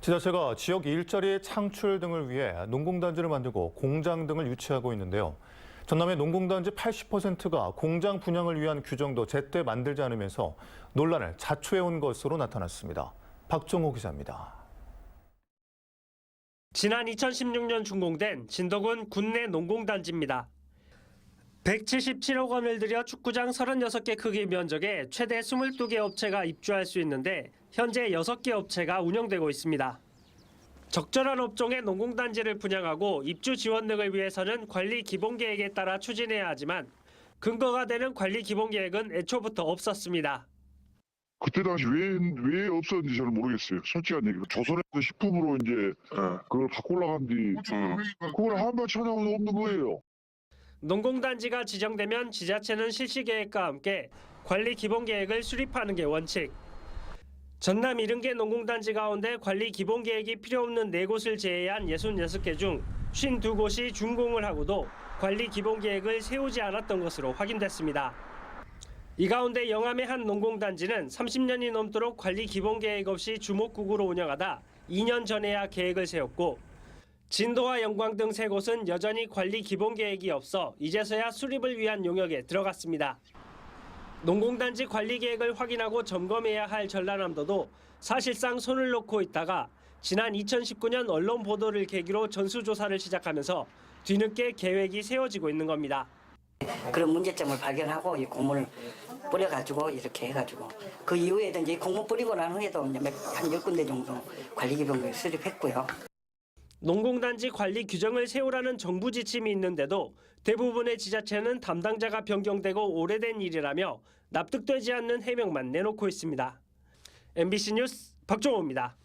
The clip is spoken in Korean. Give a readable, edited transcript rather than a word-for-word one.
지자체가 지역 일자리의 창출 등을 위해 농공단지를 만들고 공장 등을 유치하고 있는데요. 전남의 농공단지 80%가 공장 분양을 위한 규정도 제때 만들지 않으면서 논란을 자초해온 것으로 나타났습니다. 박종호 기자입니다. 지난 2016년 준공된 진도군 군내 농공단지입니다. 177억 원을 들여 축구장 36개 크기 면적에 최대 22개 업체가 입주할 수 있는데 현재 6개 업체가 운영되고 있습니다. 적절한 업종의 농공단지를 분양하고 입주 지원 등을 위해서는 관리 기본계획에 따라 추진해야 하지만 근거가 되는 관리 기본계획은 애초부터 없었습니다. 그때 당시 왜 없었는지 저는 모르겠어요. 솔직한 얘기로 조선에서 식품으로 이제 그걸 바꾸려고 한 뒤 그걸 한번 찾아보면 없는 거예요. 농공단지가 지정되면 지자체는 실시계획과 함께 관리 기본계획을 수립하는 게 원칙. 전남 70개 농공단지 가운데 관리 기본계획이 필요 없는 4곳을 제외한 66개 중 52곳이 준공을 하고도 관리 기본계획을 세우지 않았던 것으로 확인됐습니다. 이 가운데 영암의 한 농공단지는 30년이 넘도록 관리 기본계획 없이 주목국으로 운영하다 2년 전에야 계획을 세웠고 진도와 영광 등 3곳은 여전히 관리 기본계획이 없어 이제서야 수립을 위한 용역에 들어갔습니다. 농공단지 관리계획을 확인하고 점검해야 할 전라남도도 사실상 손을 놓고 있다가 지난 2019년 언론 보도를 계기로 전수조사를 시작하면서 뒤늦게 계획이 세워지고 있는 겁니다. 그런 문제점을 발견하고 이 공문을 뿌려가지고 이렇게 해가지고 그 이후에도 이제 공문 뿌리고 난 후에도 이제 한 10군데 정도 관리기본을 수립했고요. 농공단지 관리 규정을 세우라는 정부 지침이 있는데도 대부분의 지자체는 담당자가 변경되고 오래된 일이라며 납득되지 않는 해명만 내놓고 있습니다. MBC 뉴스 박종호입니다.